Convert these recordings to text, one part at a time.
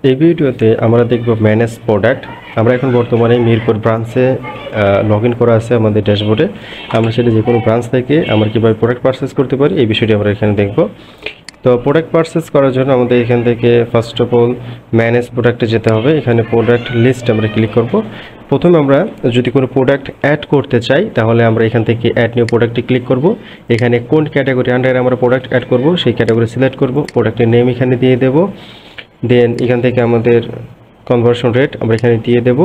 এই ভিডিওতে আমরা দেখব ম্যানেজ প্রোডাক্ট। আমরা এখন বর্তমানে মিরপুর ব্রাঞ্চে লগ ইন করা আছে আমাদের ড্যাশবোর্ডে। আমরা সেটা যে কোনো ব্রাঞ্চ থেকে আমরা কীভাবে প্রোডাক্ট পারচেস করতে পারি এই বিষয়টি আমরা এখানে দেখব। তো প্রোডাক্ট পারচেস করার জন্য আমাদের এখান থেকে ফার্স্ট অফ অল ম্যানেজ প্রোডাক্টে যেতে হবে। এখানে প্রোডাক্ট লিস্ট আমরা ক্লিক করব। প্রথমে আমরা যদি কোনো প্রোডাক্ট অ্যাড করতে চাই তাহলে আমরা এখান থেকে অ্যাড নিউ প্রোডাক্টে ক্লিক করব। এখানে কোন ক্যাটাগরি আন্ডারে আমরা প্রোডাক্ট অ্যাড করব সেই ক্যাটাগরি সিলেক্ট করব, প্রোডাক্টের নেম এখানে দিয়ে দেব। দেন এখান থেকে আমাদের কনভার্সন রেট আমরা এখানে দিয়ে দেব।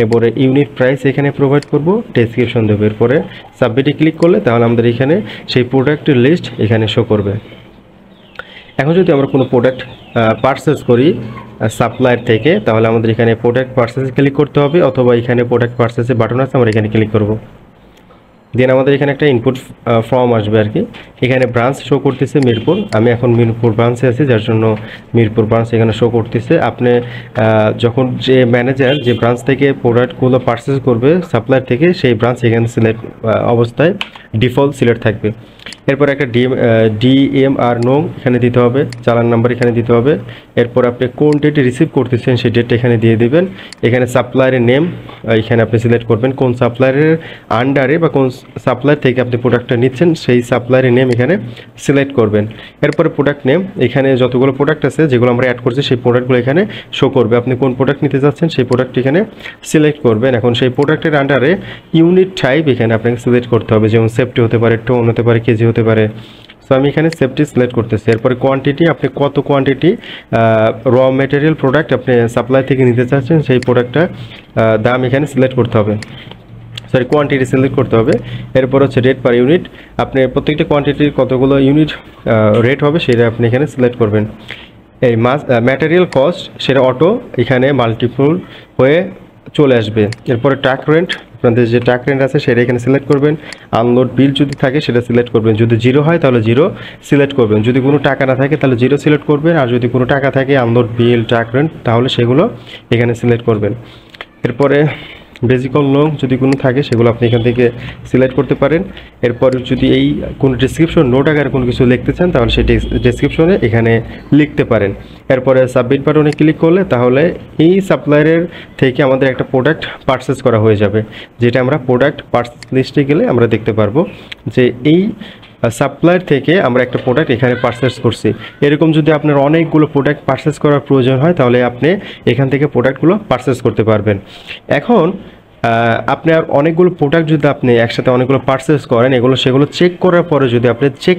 এরপরে ইউনিট প্রাইস এখানে প্রোভাইড করব, ডেসক্রিপশন দেবো। এরপরে সাবমিটে ক্লিক করলে তাহলে আমাদের এখানে সেই প্রোডাক্টের লিস্ট এখানে শো করবে। এখন যদি আমরা কোনো প্রোডাক্ট পারচেস করি সাপ্লায়ার থেকে তাহলে আমাদের এখানে প্রোডাক্ট পারচেসে ক্লিক করতে হবে, অথবা এখানে প্রোডাক্ট পারচেসে বাটন আছে আমরা এখানে ক্লিক করব। দেন আমাদের এখানে একটা ইনপুট ফর্ম আসবে আর কি। এখানে ব্রাঞ্চ শো করতেছে মিরপুর, আমি এখন মিরপুর ব্রাঞ্চে আছি যার জন্য মিরপুর ব্রাঞ্চ এখানে শো করতেছে। আপনি যখন যে ম্যানেজার যে ব্রাঞ্চ থেকে প্রোডাক্টগুলো পারচেস করবে সাপ্লায়ার থেকে সেই ব্রাঞ্চ এখানে সিলেক্ট অবস্থায় ডিফল্ট সিলেক্ট থাকবে। এরপর একটা ডিএমআর নং এখানে দিতে হবে, চালান নাম্বার এখানে দিতে হবে। এরপর আপনি কোন ডেটে রিসিভ করতেছেন সেই ডেটটা এখানে দিয়ে দেবেন। এখানে সাপ্লায়ারের নেম এখানে আপনি সিলেক্ট করবেন, কোন সাপ্লায়ারের আন্ডারে বা কোন সাপ্লায়ার থেকে আপনি প্রোডাক্টটা নিচ্ছেন সেই সাপ্লায়ারের নেম এখানে সিলেক্ট করবেন। এরপরে প্রোডাক্ট নেম, এখানে যতগুলো প্রোডাক্ট আছে যেগুলো আমরা অ্যাড করছি সেই প্রোডাক্টগুলো এখানে শো করবে। আপনি কোন প্রোডাক্ট নিতে যাচ্ছেন সেই প্রোডাক্ট এখানে সিলেক্ট করবেন। এখন সেই প্রোডাক্টের আন্ডারে ইউনিট টাইপ এখানে আপনাকে সিলেক্ট করতে হবে, যেমন সেফটি হতে পারে, টোন হতে পারে, কেজি হতে পারে। সো আমি এখানে সেফটি সিলেক্ট করতেছি। এরপরে কোয়ান্টিটি, আপনি কত কোয়ান্টিটি র মেটেরিয়াল প্রোডাক্ট আপনি সাপ্লাই থেকে নিতে চাচ্ছেন সেই প্রোডাক্টটা দাম এখানে সিলেক্ট করতে হবে, সরি কোয়ান্টিটি সিলেক্ট করতে হবে। এরপর হচ্ছে রেট পার ইউনিট, আপনি প্রত্যেকটা কোয়ান্টিটির কতগুলো ইউনিট রেট হবে সেটা আপনি এখানে সিলেক্ট করবেন। এই ম্যাটেরিয়াল কস্ট সেটা অটো এখানে মাল্টিপল হয়ে চলে আসবে। এরপরে ট্রাক রেন্ট, আপনাদের যে ট্রাক রেন্ট আছে সেটা এখানে সিলেক্ট করবেন। আনলোড বিল যদি থাকে সেটা সিলেক্ট করবেন, যদি জিরো হয় তাহলে জিরো সিলেক্ট করবেন, যদি কোনো টাকা না থাকে তাহলে জিরো সিলেক্ট করবেন, আর যদি কোনো টাকা থাকে আনলোড বিল, ট্রাক রেন্ট তাহলে সেগুলো এখানে সিলেক্ট করবেন। এরপরে বেসিক লোন যদি কোনো থাকে সেগুলো আপনি এখান থেকে সিলেক্ট করতে পারেন। এরপর যদি এই কোনো ডেসক্রিপশন নোট আকারে কোনো কিছু লিখতে চান তাহলে সেই ডেসক্রিপশনে এখানে লিখতে পারেন। এরপরে সাবমিট বাটনে ক্লিক করলে তাহলে এই সাপ্লায়ারের থেকে আমাদের একটা প্রোডাক্ট পারচেস করা হয়ে যাবে, যেটা আমরা প্রোডাক্ট পারচেস লিস্টে গেলে আমরা দেখতে পারবো যে এই সাপ্লায়ার থেকে আমরা একটা প্রোডাক্ট এখানে পারচেস করছি। এরকম যদি আপনার অনেকগুলো প্রোডাক্ট পারচেস করার প্রয়োজন হয় তাহলে আপনি এখান থেকে প্রোডাক্টগুলো পারচেস করতে পারবেন। এখন আপনার অনেকগুলো প্রোডাক্ট যদি আপনি একসাথে অনেকগুলো পারচেস করেন, সেগুলো চেক করার পরে যদি আপনি চেক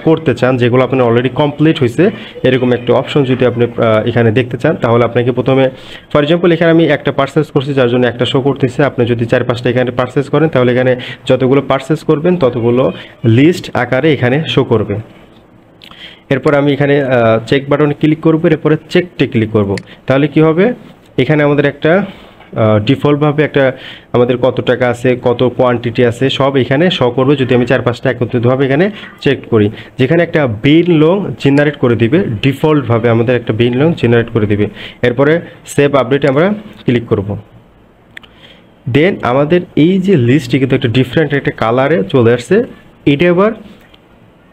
করতে চান যেগুলো আপনার অলরেডি কমপ্লিট হয়েছে এরকম একটা অপশন যদি আপনি এখানে দেখতে চান তাহলে আপনাকে প্রথমে, ফর এক্সাম্পল এখানে আমি একটা পারচেস করছি যার জন্য একটা শো করতেছে। আপনি যদি 4-5টা এখানে পারচেস করেন তাহলে এখানে যতগুলো পারচেস করবেন ততগুলো লিস্ট আকারে এখানে শো করবে। এরপর আমি এখানে চেক বাটনে ক্লিক করব, এরপরে চেকটে ক্লিক করব। তাহলে কি হবে, এখানে আমাদের একটা ডিফল্টভাবে একটা আমাদের কত টাকা আছে, কত কোয়ান্টিটি আছে সব এখানে শো করবে যদি আমি 4-5টা একত্রিতভাবে এখানে চেক করি। যেখানে একটা বিল লং জেনারেট করে দিবে, ডিফল্টভাবে আমাদের একটা বিল লং জেনারেট করে দিবে। এরপরে সেভ আপডেটে আমরা ক্লিক করব। দেন আমাদের এই যে লিস্টটি কিন্তু একটা ডিফারেন্ট একটা কালারে চলে আসছে। এটা এবার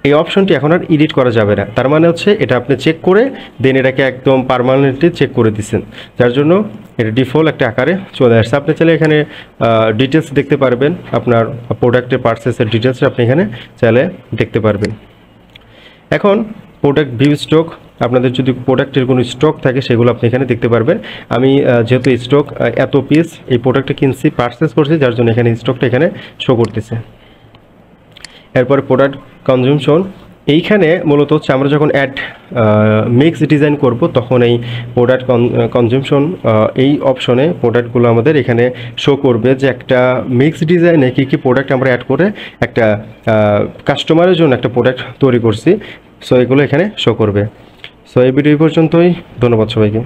এই অপশনটি এখন আর এডিট করা যাবে না, তার মানে হচ্ছে এটা আপনি চেক করে দেন এটাকে একদম পার্মানেন্টলি চেক করে দিচ্ছেন, যার জন্য এটা ডিফল্ট একটা আকারে চলে আসছে। আপনি চাইলে এখানে ডিটেলস দেখতে পারবেন, আপনার প্রোডাক্টের পারচেসের ডিটেলস আপনি এখানে চাইলে দেখতে পারবেন। এখন প্রোডাক্ট ভিউ স্টক, আপনাদের যদি প্রোডাক্টের কোনো স্টক থাকে সেগুলো আপনি এখানে দেখতে পারবেন। আমি যেহেতু স্টক এত পিস এই প্রোডাক্টটা কিনছি, পারচেস করছি, যার জন্য এখানে স্টকটা এখানে শো করতেছে। এরপরে প্রোডাক্ট কনজিউমশন, এইখানে মূলত হচ্ছে আমরা যখন মিক্স ডিজাইন করব তখন এই প্রোডাক্ট কনজিউমশন এই অপশনে প্রোডাক্টগুলো আমাদের এখানে শো করবে যে একটা মিক্স ডিজাইনে কী কী প্রোডাক্ট আমরা অ্যাড করে একটা কাস্টমারের জন্য একটা প্রোডাক্ট তৈরি করছি। সো এগুলো এখানে শো করবে। সো এই ভিডিও পর্যন্তই, ধন্যবাদ সবাইকে।